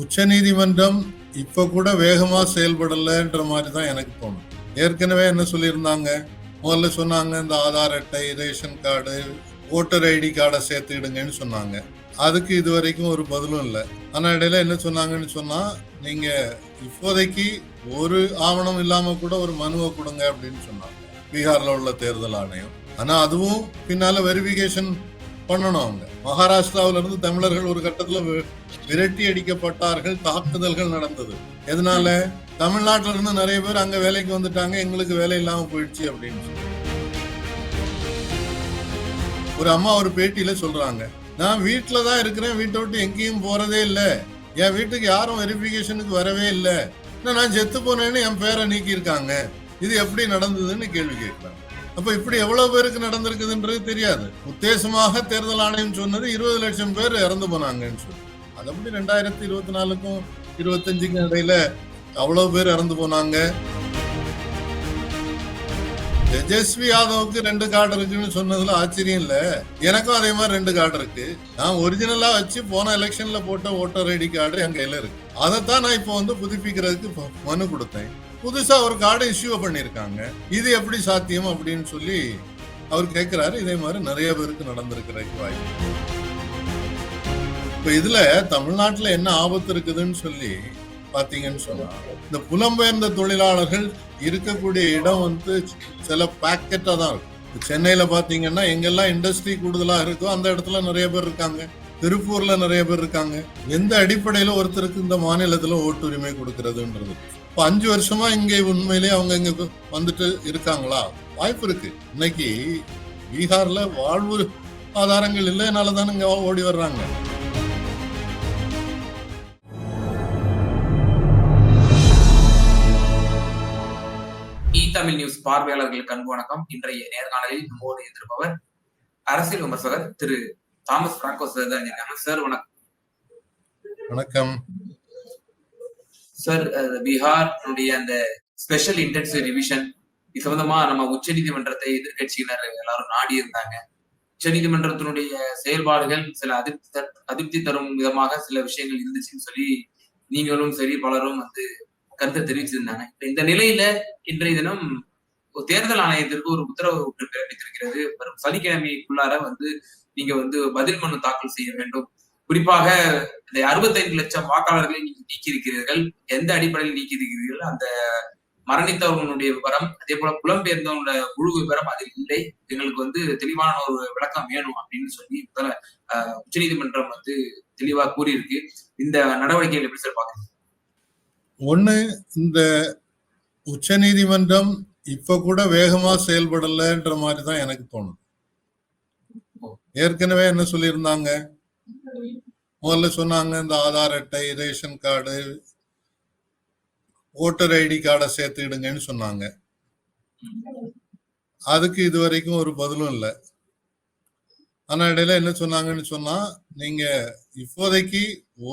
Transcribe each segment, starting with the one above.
உச்சநீதிமன்றம் இப்ப கூட வேகமா செயல்படலன்ற மாதிரி தான் எனக்கு தோணும். ஏற்கனவே என்ன சொல்லியிருந்தாங்க, முதல்ல சொன்னாங்க இந்த ஆதார் அட்டை, ரேஷன் கார்டு, ஓட்டர் ஐடி கார்டை சேர்த்துக்கிடுங்கன்னு சொன்னாங்க. அதுக்கு இது வரைக்கும் ஒரு பதிலும் இல்லை. ஆனா இடையில என்ன சொன்னாங்கன்னு சொன்னா, நீங்க இப்போதைக்கு ஒரு ஆவணம் இல்லாம கூட ஒரு மனுவை கொடுங்க அப்படின்னு சொன்னாங்க பீகார்ல உள்ள தேர்தல் ஆணையம். ஆனா அதுவும் பின்னால வெரிஃபிகேஷன் பண்ணணும். அவங்க மகாராஷ்டிராவில இருந்து தமிழர்கள் ஒரு கட்டத்துல விரட்டி அடிக்கப்பட்டார்கள், தாக்குதல்கள் நடந்தது. எதனால? தமிழ்நாட்டில இருந்து நிறைய பேர் அங்க வேலைக்கு வந்துட்டாங்க, எங்களுக்கு வேலை இல்லாம போயிடுச்சு அப்படின்னு சொல்லி. ஒரு அம்மா ஒரு பேட்டியில சொல்றாங்க, நான் வீட்டுலதான் இருக்கிறேன், வீட்டை விட்டு எங்கேயும் போறதே இல்லை, என் வீட்டுக்கு யாரும் வெரிஃபிகேஷனுக்கு வரவே இல்லை, நான் செத்து போனேன்னு என் பேரை நீக்கி இருக்காங்க, இது எப்படி நடந்ததுன்னு கேள்வி கேட்கிறாங்க. அப்ப இப்படி எவ்வளவு பேருக்கு நடந்திருக்குதுன்றது தெரியாது. உத்தேசமாக தேர்தல் ஆணையம் சொன்னது 20 லட்சம் பேர் இறந்து போனாங்கன்னு சொல்லி. அது அப்படி 2024க்கும் 25க்கும் இடையில அவ்வளவு பேர் இறந்து போனாங்க. தேஜஸ்வி யாதவுக்கு 2 கார்டு இருக்குன்னு சொன்னதுல ஆச்சரியம் இல்ல. எனக்கும் அதே மாதிரி 2 கார்டு இருக்கு. நான் ஒரிஜினலா வச்சு போன எலெக்ஷன்ல போட்ட ஓட்டர் ஐடி கார்டு என் கையில இருக்கு. அதைத்தான் நான் இப்போ வந்து புதுப்பிக்கிறதுக்கு மனு கொடுத்தேன். புதுசா ஒரு கார்டு இஷ்யூ பண்ணிருக்காங்க. இது எப்படி சாத்தியம் அப்படின்னு சொல்லி அவர் கேட்கிறாரு. இதே மாதிரி நிறைய பேருக்கு நடந்திருக்கிறதுக்கு வாய்ப்பு. இப்ப இதுல தமிழ்நாட்டுல என்ன ஆபத்து இருக்குதுன்னு சொல்லி பாத்தீங்கன்னு சொன்னா, இந்த புலம்பெயர்ந்த தொழிலாளர்கள் இருக்கக்கூடிய இடம் வந்து சில பாக்கெட்டா தான் இருக்கும். சென்னையில பாத்தீங்கன்னா எங்கெல்லாம் இண்டஸ்ட்ரி கூடுதலா இருக்கோ அந்த இடத்துல நிறைய பேர் இருக்காங்க. திருப்பூர்ல நிறைய பேர் இருக்காங்க. எந்த அடிப்படையில ஒருத்தருக்கு இந்த மாநிலத்துல ஓட்டுரிமை கொடுக்கறதுன்றது. இப்ப 5 வருஷமா இங்க உண்மையிலேயே அவங்க இங்க வந்துட்டு இருக்காங்களா? வாய்ப்பு இருக்கு. இன்னைக்கு பீகார்ல வாழ்வு ஆதாரங்கள் இல்லைனாலதானே இங்க ஓடி வர்றாங்க. தமிழ் நியூஸ் பார்வையாளர்களுக்கு அன்பு வணக்கம். இன்றைய நேர்காணலில் நம்மோடு இருப்பவர் அரசியல் விமர்சகர் திரு தாமஸ் பிராங்கோ சார். வணக்கம். வணக்கம் சார். பீகார் அந்த ஸ்பெஷல் இன்டென்சிவ் ரிவிஷன் இது சம்பந்தமா நம்ம உச்ச நீதிமன்றத்தை எதிர்கட்சியினர் எல்லாரும் நாடி இருந்தாங்க. உச்ச நீதிமன்றத்தினுடைய செயல்பாடுகள் சில அதிருப்தி தரும் விதமாக சில விஷயங்கள் இருந்துச்சுன்னு சொல்லி நீங்களும் சரி பலரும் கருத்தை தெரிவிச்சிருந்தாங்க. இந்த நிலையில இன்றைய தினம் தேர்தல் ஆணையத்திற்கு ஒரு உத்தரவு பிறப்பித்திருக்கிறது. வரும் சனிக்கிழமைக்குள்ளார நீங்க பதில் மனு தாக்கல் செய்ய வேண்டும். குறிப்பாக இந்த 65 லட்சம் வாக்காளர்களை நீங்க நீக்கி இருக்கிறீர்கள். எந்த அடிப்படையில் நீக்கி இருக்கிறீர்கள், அந்த மரணித்தவர்களுடைய விவரம், அதே போல புலம்பெயர்ந்தவங்களோட முழு விவரம் அதில் இல்லை, எங்களுக்கு தெளிவான ஒரு விளக்கம் வேணும் அப்படின்னு சொல்லி உச்ச நீதிமன்றம் தெளிவா கூறியிருக்கு. இந்த நடவடிக்கைகள் எப்படி சார் பாக்குறீங்க? ஒண்ணு, இந்த உச்ச நீதிமன்றம் இப்ப கூட வேகமா செயல்படலன்ற மாதிரிதான் எனக்கு தோணுது. ஏற்கனவே என்ன சொல்லியிருந்தாங்க, முதல்ல சொன்னாங்க இந்த ஆதார் அட்டை, ரேஷன் கார்டு, ஓட்டர் ஐடி கார்டை சேர்த்துக்கிடுங்கன்னு சொன்னாங்க. அதுக்கு இது வரைக்கும் ஒரு பதிலும் இல்லை. ஆனா இடையில என்ன சொன்னாங்கன்னு சொன்னா, நீங்க இப்போதைக்கு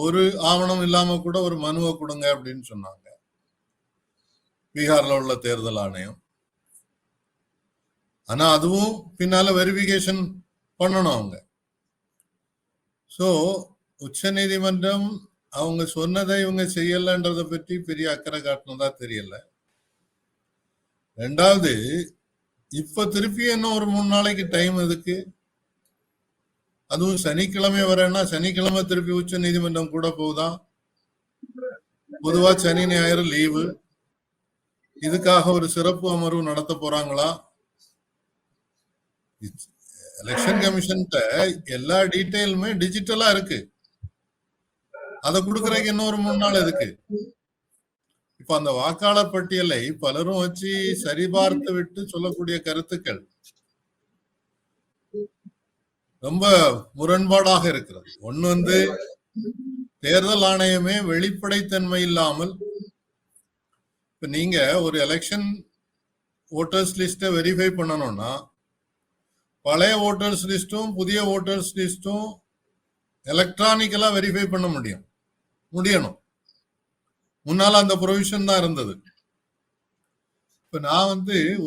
ஒரு ஆவணம் இல்லாம கூட ஒரு மனுவை கொடுங்க அப்படின்னு சொன்னாங்க பீகார்ல உள்ள தேர்தல் ஆணையம். ஆனா அதுவும் பின்னால வெரிஃபிகேஷன் பண்ணணும் அவங்க. சோ உச்ச நீதிமன்றம் அவங்க சொன்னதை இவங்க செய்யலன்றதை பற்றி பெரிய அக்கறை காட்டினதா தெரியல. 2வது, இப்ப திருப்பி இன்னும் ஒரு 3 நாளைக்கு டைம் எதுக்கு? அதுவும் சனிக்கிழமை வரேன்னா சனிக்கிழமை திருப்பி உச்ச நீதிமன்றம் கூட போகுதா? பொதுவா சனி ஞாயிறு லீவு. இதுக்காக ஒரு சிறப்பு அமர்வு நடத்த போறாங்களா? எலெக்ஷன் கமிஷன் எல்லா டீட்டெயிலுமே டிஜிட்டலா இருக்கு. அதை கொடுக்கறதுக்கு இன்னும் ஒரு 3 நாள் எதுக்கு? இப்ப அந்த வாக்காளர் பட்டியலை பலரும் வச்சு சரிபார்த்து விட்டு சொல்லக்கூடிய கருத்துக்கள் ரொம்ப முரண்பாடாக இருக்கிறது. ஒண்ணு, தேர்தல் ஆணையமே வெளிப்படைத்தன்மை இல்லாமல், இப்ப நீங்க ஒரு எலெக்ஷன் ஓட்டர்ஸ் லிஸ்ட வெரிஃபை பண்ணணும்னா பழைய ஓட்டர்ஸ் லிஸ்டும் புதிய ஓட்டர்ஸ் லிஸ்டும் எலக்ட்ரானிக்கலா வெரிஃபை பண்ண முடியணும். முன்னால அந்த ப்ரொவிஷன் தான் இருந்தது. இப்ப நான்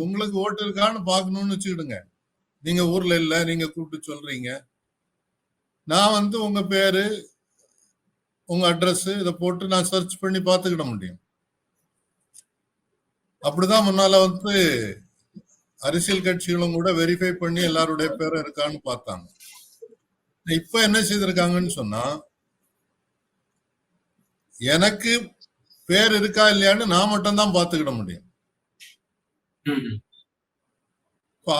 உங்களுக்கு ஓட்டு இருக்கான்னு பாக்கணும்னு வச்சுக்கிடுங்க. நீங்க ஊர்ல இல்ல, நீங்க கூப்பிட்டு சொல்றீங்க, நான் உங்க பேரு உங்க அட்ரஸ் இதை போட்டு நான் சர்ச் பண்ணி பார்த்துக்கிட முடியும். அப்படிதான் முன்னால வந்து அரசியல் கட்சிகளும் கூட வெரிஃபை பண்ணி எல்லாருடைய பேரும் இருக்கான்னு பார்த்தாங்க. இப்ப என்ன செய்திருக்காங்கன்னு சொன்னா, எனக்கு பேர் இருக்கா இல்லையான்னு நான் மட்டும் தான் பார்த்துக்கிட முடியும்.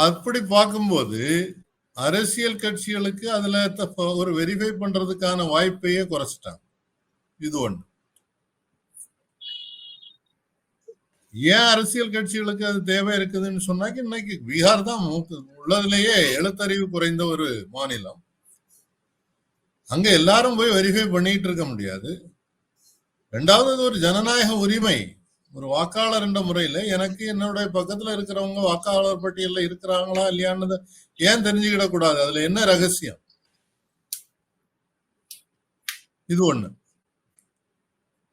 அப்படி பார்க்கும்போது அரசியல் கட்சிகளுக்கு அதுல ஒரு வெரிஃபை பண்றதுக்கான வாய்ப்பையே குறைச்சிட்டாங்க. இது ஒண்ணு. ஏன் அரசியல் கட்சிகளுக்கு அது தேவை இருக்குதுன்னு சொன்னாக்க, இன்னைக்கு பீகார் தான் உள்ளதுலயே எழுத்தறிவு குறைந்த ஒரு மாநிலம். அங்க எல்லாரும் போய் வெரிஃபை பண்ணிட்டு இருக்க முடியாது. ரெண்டாவது, ஒரு ஜனநாயக உரிமை. ஒரு வாக்காளர் என்ற முறையில எனக்கு என்னுடைய பக்கத்துல இருக்கிறவங்க வாக்காளர் பட்டியல்ல இருக்கிறாங்களா இல்லையான்னு ஏன் தெரிஞ்சுக்கிடக்கூடாது? அதுல என்ன ரகசியம்? இது ஒண்ணு.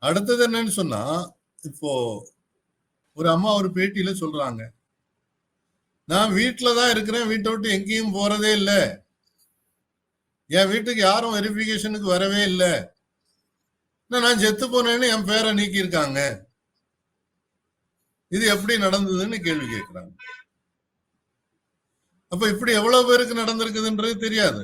அடுத்தது என்னன்னு சொன்னா, இப்போ ஒரு அம்மா ஒரு பேட்டியில சொல்றாங்க, நான் வீட்டுலதான் இருக்கிறேன், வீட்டை விட்டு எங்கேயும் போறதே இல்லை, என் வீட்டுக்கு யாரும் வெரிஃபிகேஷனுக்கு வரவே இல்லை, நான் செத்து போனேன்னு என் பேரை நீக்கி இருக்காங்க, இது எப்படி நடந்ததுன்னு கேள்வி கேட்கிறாங்க. அப்ப இப்படி எவ்வளவு பேருக்கு நடந்திருக்குதுன்றது தெரியாது.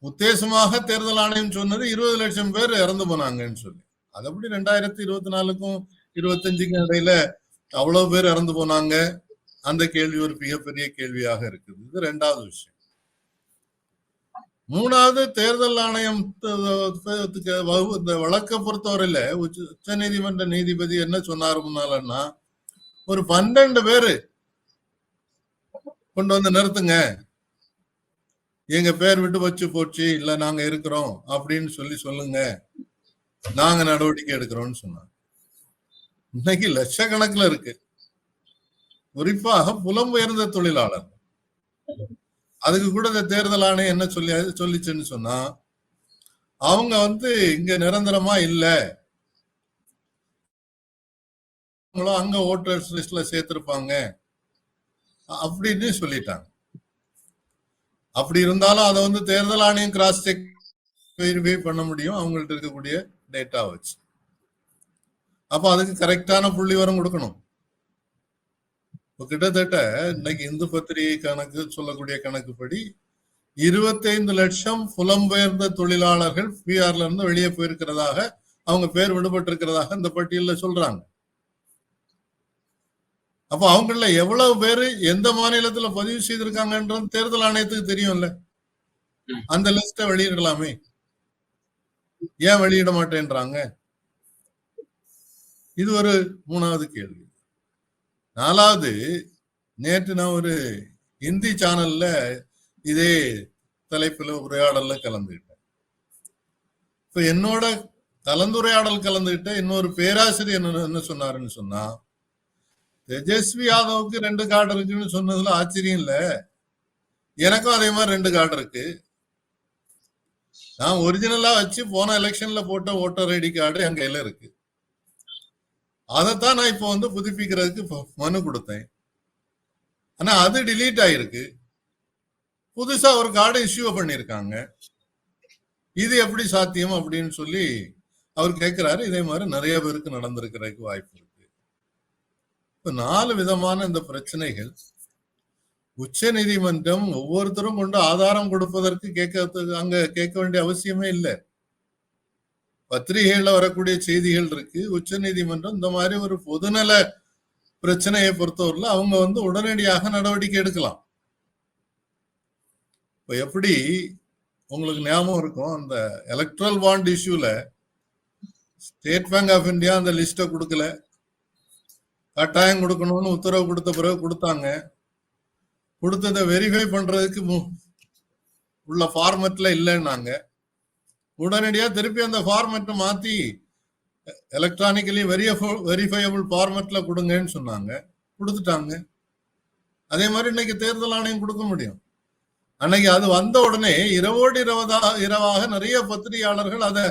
உத்தேசமாக தேர்தல் ஆணையம் சொன்னது 20 லட்சம் பேர் இறந்து போனாங்கன்னு சொல்லி. அது எப்படி 2024க்கும் 25க்கும் இடையில அவ்வளவு பேர் இறந்து போனாங்க? அந்த கேள்வி ஒரு மிகப்பெரிய கேள்வியாக இருக்குது. இது ரெண்டாவது விஷயம். மூணாவது, தேர்தல் ஆணையம் இந்த வழக்கை பொறுத்தவரையில உச்ச நீதிமன்ற நீதிபதி என்ன சொன்னாரு முன்னாலன்னா, ஒரு 12 பேரு கொண்டு வந்து நிறுத்துங்க, எங்க பேர் விட்டு வச்சு போச்சு, இல்ல நாங்க இருக்கிறோம் அப்படின்னு சொல்லுங்க, நாங்க நடவடிக்கை எடுக்கிறோம்னு சொன்னாங்க. இன்னைக்கு லட்சக்கணக்கில் இருக்கு. குறிப்பாக புலம்பெயர்ந்த தொழிலாளர். அதுக்கு கூட இந்த தேர்தல் ஆணையம் என்ன சொல்லிச்சுன்னு சொன்னா, அவங்க வந்து இங்க நிரந்தரமா இல்ல, அங்க ஓட்டர்ஸ் லிஸ்ட்ல சேர்த்திருப்பாங்க அப்படின்னு சொல்லிட்டாங்க. அப்படி இருந்தாலும் அதை வந்து தேர்தல் ஆணையம் கிராஸ் செக் வெரிஃபை பண்ண முடியும் அவங்கள்ட்ட இருக்கக்கூடிய டேட்டா வச்சு. அப்ப அதுக்கு கரெக்டான புள்ளிவரம் கொடுக்கணும். கிட்டத்தட்ட இன்னைக்கு இந்து பத்திரிகை கணக்கு சொல்லக்கூடிய கணக்குப்படி 25 லட்சம் புலம்பெயர்ந்த தொழிலாளர்கள் பீகார்ல இருந்து வெளியே போயிருக்கிறதாக, அவங்க பேர் விடுபட்டு இருக்கிறதாக இந்த பட்டியலில் சொல்றாங்க. அப்ப அவங்கள எவ்வளவு பேரு எந்த மாநிலத்துல பதிவு செய்திருக்காங்கன்றது தேர்தல் ஆணையத்துக்கு தெரியும்ல. அந்த லிஸ்ட வெளியிடலாமே, ஏன் வெளியிட மாட்டேன்றாங்க? இது ஒரு மூணாவது கேள்வி. நாலாவது, நேற்று நான் ஒரு ஹிந்தி சேனல்ல இதே தலைப்புல உரையாடல்ல கலந்துகிட்டேன். இப்ப என்னோட கலந்துரையாடல் கலந்துகிட்ட இன்னொரு பேராசிரியர் என்ன சொன்னாருன்னு சொன்னா, தேஜஸ்வி யாதவுக்கு 2 கார்டு இருக்குன்னு சொன்னதுல ஆச்சரியம் இல்ல, எனக்கும் அதே மாதிரி 2 கார்டு இருக்கு. நான் ஒரிஜினலா வச்சு போன எலெக்ஷன்ல போட்ட ஓட்டர் ஐடி கார்டு என் கையில இருக்கு. அதைத்தான் நான் இப்போ வந்து புதுப்பிக்கிறதுக்கு மனு கொடுத்தேன். ஆனா அது டிலீட் ஆயிருக்கு. புதுசா ஒரு கார்டு இஷ்யூ பண்ணிருக்காங்க. இது எப்படி சாத்தியம் அப்படின்னு சொல்லி அவர் கேட்கிறாரு. இதே மாதிரி நிறைய பேருக்கு நடந்திருக்கிறதுக்கு வாய்ப்பு இருக்கு. இப்ப 4 விதமான இந்த பிரச்சனைகள் உச்ச நீதிமன்றம் ஒவ்வொருத்தரும் கொண்டு ஆதாரம் கொடுப்பதற்கு கேட்க வேண்டிய அவசியமே இல்லை. பத்திரிகைகள்ல வரக்கூடிய செய்திகள் இருக்கு. உச்ச நீதிமன்றம் இந்த மாதிரி ஒரு பொதுநல பிரச்சனையை பொறுத்தவரையில அவங்க வந்து உடனடியாக நடவடிக்கை எடுக்கலாம். இப்ப எப்படி உங்களுக்கு ஞாபகம் இருக்கும், அந்த எலக்ட்ரல் பாண்ட் இஷ்யூல ஸ்டேட் பேங்க் ஆஃப் இந்தியா அந்த லிஸ்ட கொடுக்கல, கட்டாயம் கொடுக்கணும்னு உத்தரவு கொடுத்த பிறகு கொடுத்தாங்க. கொடுத்ததை வெரிஃபை பண்றதுக்கு உள்ள ஃபார்மெட்ல இல்லைன்னாங்க. உடனடியா திருப்பி அந்த ஃபார்மெட்டை மாத்தி எலக்ட்ரானிக்கலி வெரிஃபையபிள் ஃபார்மெட்ல கொடுங்கன்னு சொன்னாங்க, கொடுத்துட்டாங்க. அதே மாதிரி இன்னைக்கு தேர்தல் ஆணையம் கொடுக்க முடியும். அன்னைக்கு அது வந்த உடனே இரவோடு இரவாக நிறைய பத்திரிகையாளர்கள் அதை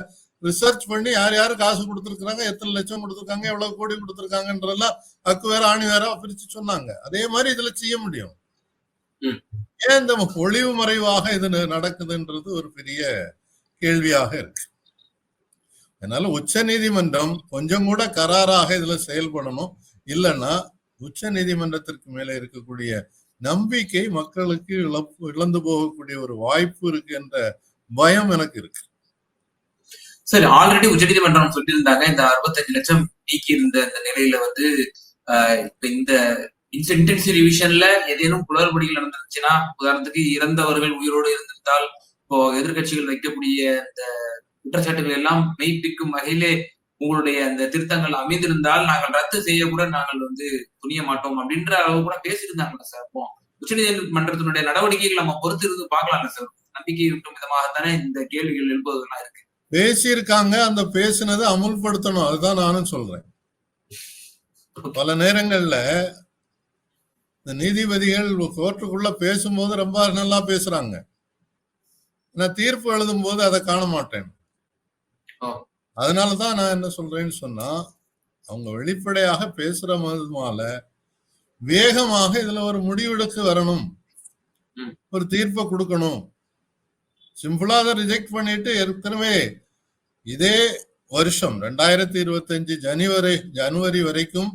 ரிசர்ச் பண்ணி யார் யாரு காசு கொடுத்துருக்காங்க, எத்தனை லட்சம் கொடுத்துருக்காங்க, எவ்வளவு கோடி கொடுத்துருக்காங்கன்றதெல்லாம் அக்கு வேற ஆணி வேற பிரிச்சு சொன்னாங்க. அதே மாதிரி இதுல செய்ய முடியும். ஏன் இந்த ஒளிவு மறைவாக இது நடக்குதுன்றது ஒரு பெரிய கேள்வியாக இருக்கு. அதனால உச்ச நீதிமன்றம் கொஞ்சம் கூட கராராக இதுல செயல்படணும். இல்லைன்னா உச்ச நீதிமன்றத்திற்கு மேல இருக்கக்கூடிய நம்பிக்கை மக்களுக்கு இழந்து போகக்கூடிய ஒரு வாய்ப்பு இருக்கு என்ற பயம் எனக்கு இருக்கு. சரி, ஆல்ரெடி உச்சநீதிமன்றம் சொல்லியிருந்தாங்க இந்த 65 லட்சம் நீக்கி இருந்த இந்த நிலையில வந்து இப்ப இந்த இன்டென்சிவ் ரிவிஷன்ல ஏதேனும் குளறுபடிகள் நடந்துச்சுன்னா, உதாரணத்துக்கு இறந்தவர்கள் உயிரோடு இருந்திருந்தால் இப்போ எதிர்கட்சிகள் வைக்கக்கூடிய இந்த குற்றச்சாட்டுகள் எல்லாம் மெய்ப்பிக்கும் வகையிலே உங்களுடைய அந்த திருத்தங்கள் அமைந்திருந்தால் நாங்கள் ரத்து செய்ய கூட நாங்கள் வந்து துணிய மாட்டோம் அப்படின்ற அளவு கூட பேசியிருந்தாங்களா சார்? இப்போ உச்சநீதிமன்றத்தினுடைய நடவடிக்கைகள் நம்ம பொறுத்து இருந்து பார்க்கலாம்ல சார்? நம்பிக்கை ஊட்டும் விதமாகத்தானே இந்த கேள்விகள் எழுப்புவதெல்லாம் இருக்கு. பேசியிருக்காங்க, அந்த பேசினதை அமுல்படுத்தணும். அதுதான் நானும் சொல்றேன். பல நேரங்கள்ல இந்த நீதிபதிகள் கோர்ட்டுக்குள்ள பேசும்போது ரொம்ப நல்லா பேசுறாங்க, நான் தீர்ப்பு எழுதும் போது அதை காண மாட்டேன். அதனாலதான் நான் என்ன சொல்றேன்னு சொன்னா, அவங்க வெளிப்படையாக பேசுற மாதிரினால வேகமாக இதுல ஒரு முடிவெடுக்க வரணும், ஒரு தீர்ப்பை கொடுக்கணும். சிம்பிளா அதை ரிஜெக்ட் பண்ணிட்டு ஏற்கனவே இதே வருஷம் 2025 ஜனவரி வரைக்கும்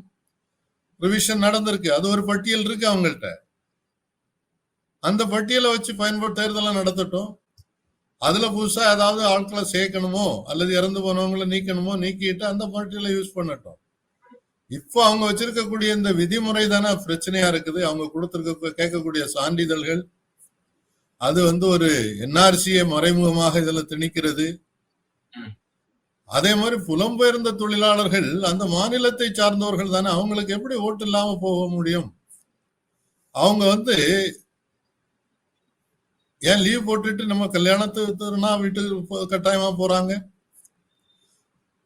ரிவிஷன் நடந்திருக்கு. அது ஒரு பட்டியல் இருக்கு அவங்கள்ட்ட. அந்த பட்டியலை வச்சு தேர்தலை நடத்தட்டும். அதுல புதுசா ஏதாவது ஆட்களை சேர்க்கணுமோ அல்லது இறந்து போனவங்களை நீக்கணுமோ நீக்கிட்டு அந்த பட்டியலை யூஸ் பண்ணட்டும். இப்போ அவங்க வச்சிருக்கக்கூடிய இந்த விதிமுறை தானே பிரச்சனையா இருக்குது. அவங்க கேட்கக்கூடிய சான்றிதழ்கள் அது வந்து ஒரு என்ஆர்சியை மறைமுகமாக இதுல திணிக்கிறது. அதே மாதிரி புலம்பெயர்ந்த தொழிலாளர்கள் அந்த மாநிலத்தை சார்ந்தவர்கள் தானே, அவங்களுக்கு எப்படி ஓட்டு இல்லாம போக முடியும்? அவங்க வந்து ஏன் லீவ் போட்டுட்டு நம்ம கல்யாணத்துனா வீட்டுக்கு கட்டாயமா போறாங்க?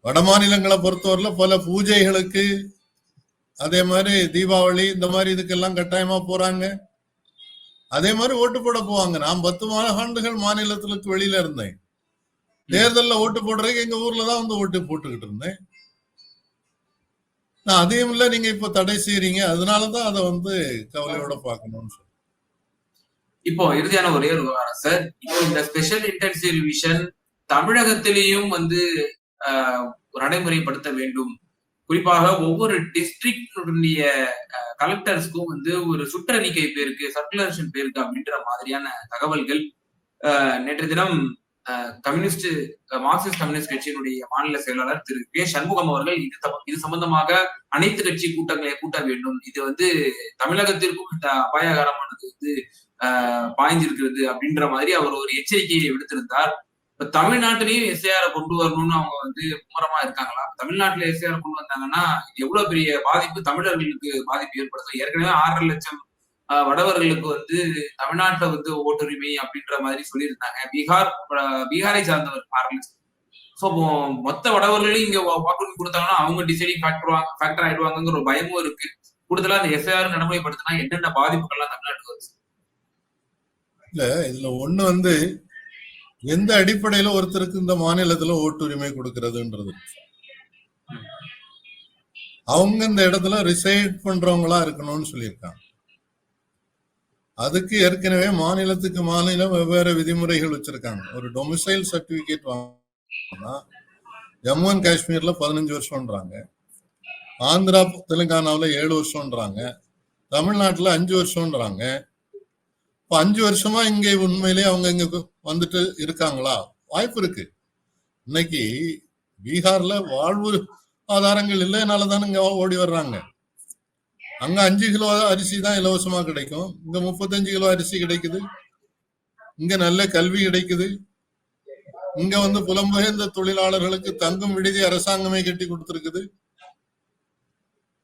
வட மாநிலங்களை பொறுத்தவரையில பல பூஜைகளுக்கு, அதே மாதிரி தீபாவளி இந்த மாதிரி இதுக்கெல்லாம் கட்டாயமா போறாங்க. அதே மாதிரி ஓட்டு போட போவாங்க. நான் 10 ஆண்டுகள் மாநிலத்திற்கு வெளியில இருந்தேன். தேர்தலில் ஓட்டு போடுறதுக்கு எங்க ஊர்ல தான் வந்து ஓட்டு போட்டுக்கிட்டு இருந்தேன். நான் அதையும் இல்ல நீங்க இப்ப தடை செய்றீங்க. அதனாலதான் அதை வந்து கவலையோட பார்க்கணும்னு சொல்லி. இப்போ இறுதியான ஒரே ஒரு விவகாரம் சார். இப்போ இந்த ஸ்பெஷல் இன்டென்சிவ் ரிவிஷன் தமிழகத்திலேயும் வந்து நடைமுறைப்படுத்த வேண்டும். குறிப்பாக ஒவ்வொரு டிஸ்ட்ரிக்டுடைய கலெக்டர்ஸ்க்கும் வந்து ஒரு சுற்றறிக்கை பேருக்கு, சர்க்குலேஷன் பேருக்கு அப்படின்ற மாதிரியான தகவல்கள் நேற்று தினம் மார்க்சிஸ்ட் கம்யூனிஸ்ட் கட்சியினுடைய மாநில செயலாளர் திரு கே சண்முகம் அவர்கள் இது சம்பந்தமாக அனைத்து கட்சி கூட்டங்களை கூட்ட வேண்டும், இது வந்து தமிழகத்திற்கும் இந்த அபாயகரமானது வந்து பாய்ந்திருக்கிறது அப்படின்ற மாதிரி அவர் ஒரு எச்சரிக்கையை விடுத்திருந்தார். இப்ப தமிழ்நாட்டிலையும் எஸ்ஐஆர் கொண்டு வரணும்னு அவங்க வந்து மும்முரமா இருக்காங்களா? தமிழ்நாட்டுல எஸ்ஐஆர் கொண்டு வந்தாங்கன்னா எவ்வளவு பெரிய பாதிப்பு தமிழர்களுக்கு பாதிப்பு ஏற்படுத்தும்? ஏற்கனவே 6.5 லட்சம் வடவர்களுக்கு வந்து தமிழ்நாட்டுல வந்து ஓட்டுரிமை அப்படின்ற மாதிரி சொல்லியிருந்தாங்க. பீகாரை சார்ந்தவர் 6 லட்சம். சோ மொத்த வடவர்களையும் இங்க வாக்குரிமை கொடுத்தாங்கன்னா அவங்க டிசைடிங் ஃபேக்டர் ஆயிடுவாங்கிற ஒரு பயமும் இருக்கு. கூடுதலா அந்த எஸ்ஐஆர் நடைமுறைப்படுத்தினா என்னென்ன பாதிப்புகள்லாம் தமிழ்நாட்டுக்கு வருது? இல்ல, இதுல ஒண்ணு வந்து எந்த அடிப்படையில ஒருத்தருக்கு இந்த மாநிலத்துல ஓட்டுரிமை கொடுக்கறதுன்றது, அவங்க இந்த இடத்துல ரிசைட் பண்றவங்களா இருக்கணும்னு சொல்லியிருக்காங்க. அதுக்கு ஏற்கனவே மாநிலத்துக்கு மாநிலம் வெவ்வேறு விதிமுறைகள் வச்சிருக்காங்க. ஒரு டொமிசைல் சர்டிபிகேட் வாங்கினா ஜம்மு அண்ட் காஷ்மீர்ல 15 வருஷம்ன்றாங்க, ஆந்திரா தெலுங்கானாவில 7 வருஷம்ன்றாங்க, தமிழ்நாட்டுல 5 வருஷம்ன்றாங்க. இப்ப 5 வருஷமா இங்க உண்மையிலேயே அவங்க இங்க வந்துட்டு இருக்காங்களா? வாய்ப்பு இருக்கு. இன்னைக்கு பீகார்ல வாழ்வு ஆதாரங்கள் இல்லைனாலதான் இங்க ஓடி வர்றாங்க. அங்க 5 கிலோ அரிசி தான் இலவசமா கிடைக்கும், இங்க 35 கிலோ அரிசி கிடைக்குது, இங்க நல்ல கல்வி கிடைக்குது, இங்க வந்து புலம்பெயர்ந்த தொழிலாளர்களுக்கு தங்கும் விடுதி அரசாங்கமே கட்டி கொடுத்துருக்குது.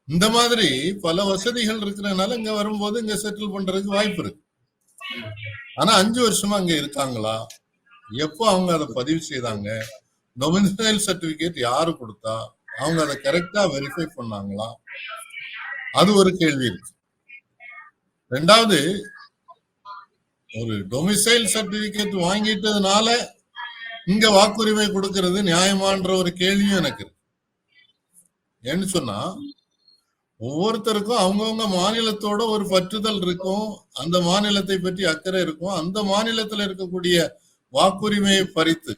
இந்த மாதிரி பல வசதிகள் இருக்கிறதுனால இங்க வரும்போது இங்க செட்டில் பண்றதுக்கு வாய்ப்பு இருக்கு. ஆனா 5 வருஷமா அங்க இருக்காங்களா? எப்போ அவங்க அதை பதிவு செய்தாங்க? டொமிசைல் சர்டிபிகேட் யாரு கொடுத்தா? அவங்க அதை கரெக்டா வெரிஃபை பண்ணாங்களா? அது ஒரு கேள்வி இருக்கு. ரெண்டாவது, ஒரு டொமிசைல் சர்டிபிகேட் வாங்கிட்டதுனால இங்க வாக்குரிமை கொடுக்கிறது நியாயமான்ற ஒரு கேள்வியும் எனக்கு இருக்கு. ஏன்னு சொன்னா ஒவ்வொருத்தருக்கும் அவங்கவுங்க மாநிலத்தோட ஒரு பற்றுதல் இருக்கும், அந்த மாநிலத்தை பற்றி அக்கறை இருக்கும். அந்த மாநிலத்துல இருக்கக்கூடிய வாக்குரிமையை பறித்து,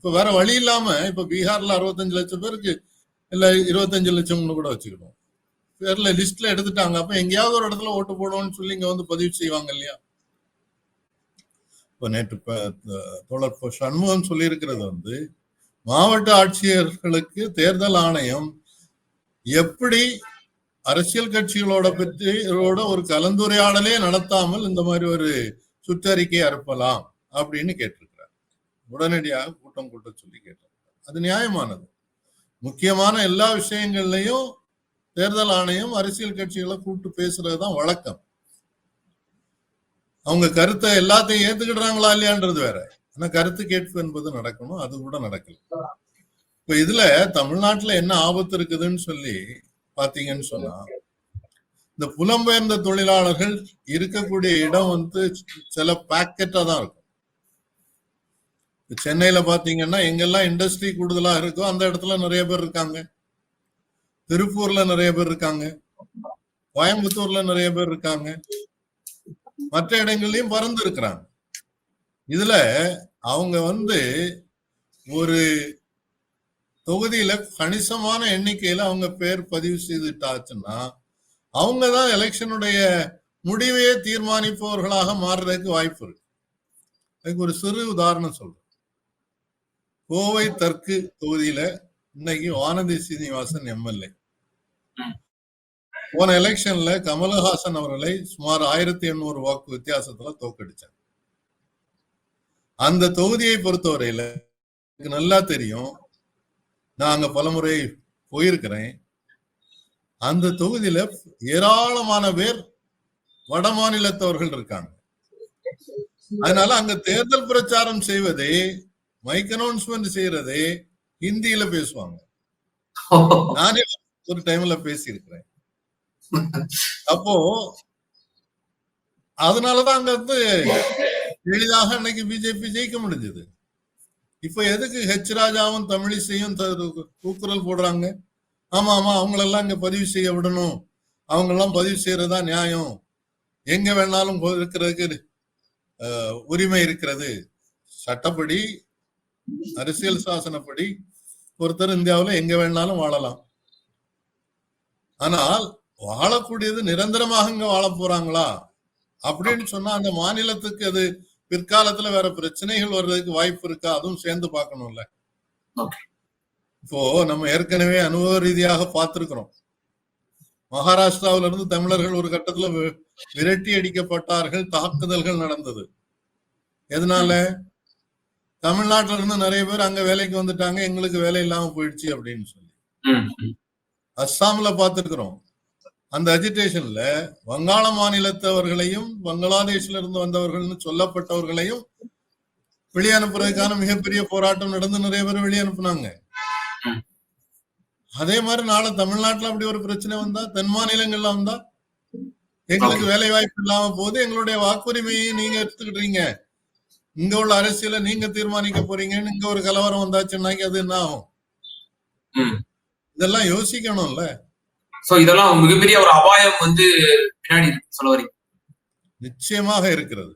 இப்ப வேற வழி இல்லாம இப்ப பீகார்ல 65 லட்சம் பேருக்கு இல்ல 25 லட்சம்னு கூட வச்சுக்கிடுவோம் பேர்ல லிஸ்ட்ல எடுத்துட்டாங்க. அப்ப எங்கேயாவது ஒரு இடத்துல ஓட்டு போடுவோம்னு சொல்லி இங்க வந்து பதிவு செய்வாங்க இல்லையா? இப்ப நேற்று தோழர் சண்முகம் சொல்லி இருக்கிறது வந்து மாவட்ட ஆட்சியர்களுக்கு தேர்தல் ஆணையம் எப்படி அரசியல் கட்சிகளோட பற்றியோட ஒரு கலந்துரையாடலே நடத்தாமல் இந்த மாதிரி ஒரு சுற்றறிக்கை அனுப்பலாம் அப்படின்னு கேட்டிருக்கிறார். உடனடியாக கூட்டம் கூட்ட சொல்லி கேட்டிருக்கிறார். அது நியாயமானது. முக்கியமான எல்லா விஷயங்கள்லையும் தேர்தல் ஆணையம் அரசியல் கட்சிகளை கூப்பிட்டு பேசுறதுதான் வழக்கம். அவங்க கருத்தை எல்லாத்தையும் ஏத்துக்கிடுறாங்களா இல்லையான்றது வேற. ஆனா கருத்து கேட்பு என்பது நடக்கணும். அது கூட நடக்கல. இப்ப இதுல தமிழ்நாட்டுல என்ன ஆபத்து இருக்குதுன்னு சொல்லி பாத்தீங்கன்னு சொன்னா, இந்த புலம்பெயர்ந்த தொழிலாளர்கள் இருக்கக்கூடிய இடம் வந்து சில பாக்கெட்டா தான் இருக்கும். சென்னையில பாத்தீங்கன்னா எங்கெல்லாம் இண்டஸ்ட்ரி கூடுதலா இருக்கோ அந்த இடத்துல நிறைய பேர் இருக்காங்க. திருப்பூர்ல நிறைய பேர் இருக்காங்க. கோயம்புத்தூர்ல நிறைய பேர் இருக்காங்க. மற்ற இடங்கள்லயும் பறந்து இருக்கிறாங்க. இதுல அவங்க வந்து ஒரு தொகுதியில கணிசமான எண்ணிக்கையில அவங்க பேர் பதிவு செய்துட்டாச்சுன்னா அவங்கதான் எலெக்ஷனுடைய முடிவையே தீர்மானிப்பவர்களாக மாறுறதுக்கு வாய்ப்பு இருக்கு. அதுக்கு ஒரு சிறு உதாரணம் சொல்றேன். கோவை தெற்கு தொகுதியில இன்னைக்கு வானதி சீனிவாசன் எம்எல்ஏ போன எலெக்ஷன்ல கமலஹாசன் அவர்களை சுமார் 1800 வாக்கு வித்தியாசத்துல தோக்கடிச்சாங்க. அந்த தொகுதியை பொறுத்தவரையில எனக்கு நல்லா தெரியும். நான் அங்க பலமுறை போயிருக்கிறேன். அந்த தொகுதியில ஏராளமான பேர் வட மாநிலத்தவர்கள் இருக்காங்க. அதனால அங்க தேர்தல் பிரச்சாரம் செய்வதே, மைக் அனௌன்ஸ்மெண்ட் செய்யறதே ஹிந்தியில பேசுவாங்க. நானே ஒரு டைம்ல பேசியிருக்கிறேன். அப்போ அதனாலதான் அங்க வந்து எளிதாக அன்னைக்கு பிஜேபி ஜெயிக்க முடிஞ்சது. இப்ப எதுக்கு ஹெச் ராஜாவும் தமிழிசையும் கூக்குரல் போடுறாங்க? ஆமா ஆமா அவங்களெல்லாம் இங்க பதிவு செய்ய விடணும், அவங்க எல்லாம் பதிவு செய்யறதா நியாயம், எங்க வேணாலும் இருக்கிறதுக்கு உரிமை இருக்கிறது, சட்டப்படி அரசியல் சாசனப்படி ஒருத்தர் இந்தியாவில் எங்க வேணாலும் வாழலாம். ஆனால் வாழக்கூடியது நிரந்தரமாக இங்க வாழ போறாங்களா அப்படின்னு சொன்னா அந்த மாநிலத்துக்கு அது பிற்காலத்துல வேற பிரச்சனைகள் வர்றதுக்கு வாய்ப்பு இருக்கா? அதுவும் சேர்ந்து பார்க்கணும்ல. இப்போ நம்ம ஏற்கனவே அனுபவ ரீதியாக பார்த்திருக்கிறோம். மகாராஷ்டிராவில இருந்து தமிழர்கள் ஒரு கட்டத்துல விரட்டி அடிக்கப்பட்டார்கள், தாக்குதல்கள் நடந்தது. எதனால? தமிழ்நாட்டில இருந்து நிறைய பேர் அங்க வேலைக்கு வந்துட்டாங்க, எங்களுக்கு வேலை இல்லாம போயிடுச்சு அப்படின்னு சொல்லி. அஸ்ஸாம்ல பார்த்திருக்கிறோம். அந்த அஜிடேஷன்ல வங்காள மாநிலத்தவர்களையும் பங்களாதேஷ்ல இருந்து வந்தவர்கள்னு சொல்லப்பட்டவர்களையும் வெளியே அனுப்புறதுக்கான மிகப்பெரிய போராட்டம் நடந்து நிறைய பேர் வெளியே அனுப்புனாங்க. அதே மாதிரி நாளை தமிழ்நாட்டுல அப்படி ஒரு பிரச்சனை வந்தா, தென் மாநிலங்கள்ல வந்தா எங்களுக்கு வேலை வாய்ப்பு இல்லாம போகுது, எங்களுடைய வாக்குரிமையை நீங்க எடுத்துக்கிட்டீங்க, இங்க உள்ள அரசியல நீங்க தீர்மானிக்க போறீங்கன்னு இங்க ஒரு கலவரம் வந்தாச்சுன்னாக்கி அது என்ன ஆகும்? இதெல்லாம் யோசிக்கணும்ல. சோ இதெல்லாம் மிகப்பெரிய ஒரு அபாயம் வந்து பின்னாடி சொல்ல வரீங்க. நிச்சயமாக இருக்கிறது.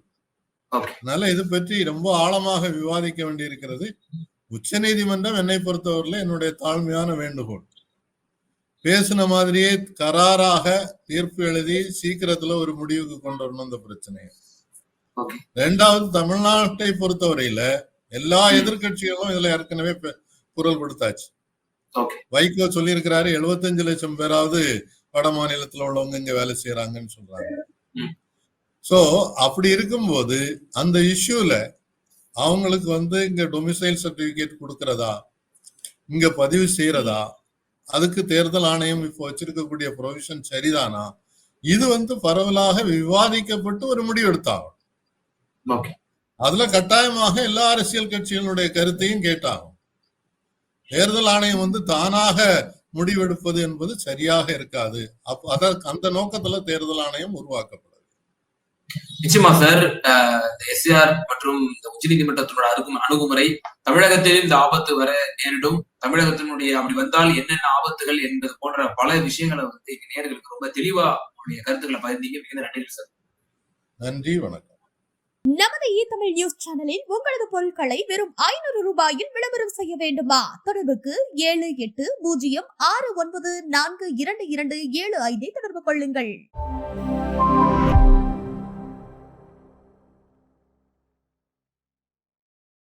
அதனால இது பற்றி ரொம்ப ஆழமாக விவாதிக்க வேண்டி இருக்கிறது. உச்ச நீதிமன்றம் என்னை பொறுத்தவரையில என்னுடைய தாழ்மையான வேண்டுகோள், பேசின மாதிரியே கராராக தீர்ப்பு எழுதி சீக்கிரத்துல ஒரு முடிவுக்கு கொண்டு வரணும் இந்த பிரச்சனையை. ரெண்டாவது, தமிழ்நாட்டை பொறுத்தவரையில எல்லா எதிர்கட்சிகளும் இதுல ஏற்கனவே குரல் கொடுத்தாச்சு. வைகோ சொல்லி இருக்கிறாரு 75 லட்சம் பேராவது வட மாநிலத்துல உள்ளவங்க இங்க வேலை செய்யறாங்கன்னு சொல்றாங்க. சோ அப்படி இருக்கும்போது அந்த இஷ்யூல அவங்களுக்கு வந்து இங்க டொமிசைல் சர்டிபிகேட் கொடுக்கறதா, இங்க பதிவு செய்யறதா, அதுக்கு தேர்தல் ஆணையம் இப்போ வச்சிருக்கக்கூடிய ப்ரொவிஷன் சரிதானா, இது வந்து பரவலாக விவாதிக்கப்பட்டு ஒரு முடிவு எடுத்தாகும். அதுல கட்டாயமாக எல்லா அரசியல் கட்சிகளுடைய கருத்தையும் கேட்டாகும். தேர்தல் ஆணையம் வந்து தானாக முடிவெடுப்பது என்பது சரியாக இருக்காது. அந்த நோக்கத்துல தேர்தல் ஆணையம் உருவாக்கப்படும். நிச்சயமா சார், எஸ்ஆர் மற்றும் உச்ச நீதிமன்றத்தினோட அணுகுமுறை தமிழகத்திலும் இந்த ஆபத்து வர நேரிடும், தமிழகத்தினுடைய அப்படி வந்தால் என்னென்ன ஆபத்துகள் என்பது போன்ற பல விஷயங்களை வந்து நேயர்களுக்கு ரொம்ப தெளிவா உங்களுடைய கருத்துக்களை பகிர்ந்தீங்க. மிக நன்றி சார். நன்றி, வணக்கம். நமது தமிழ் நியூஸ் சேனலில் உங்களது பொருட்களை வெறும் 500 ரூபாயில் விளம்பரம் செய்ய வேண்டுமா? தொடர்புக்கு 7806942275 தொடர்பு கொள்ளுங்கள்.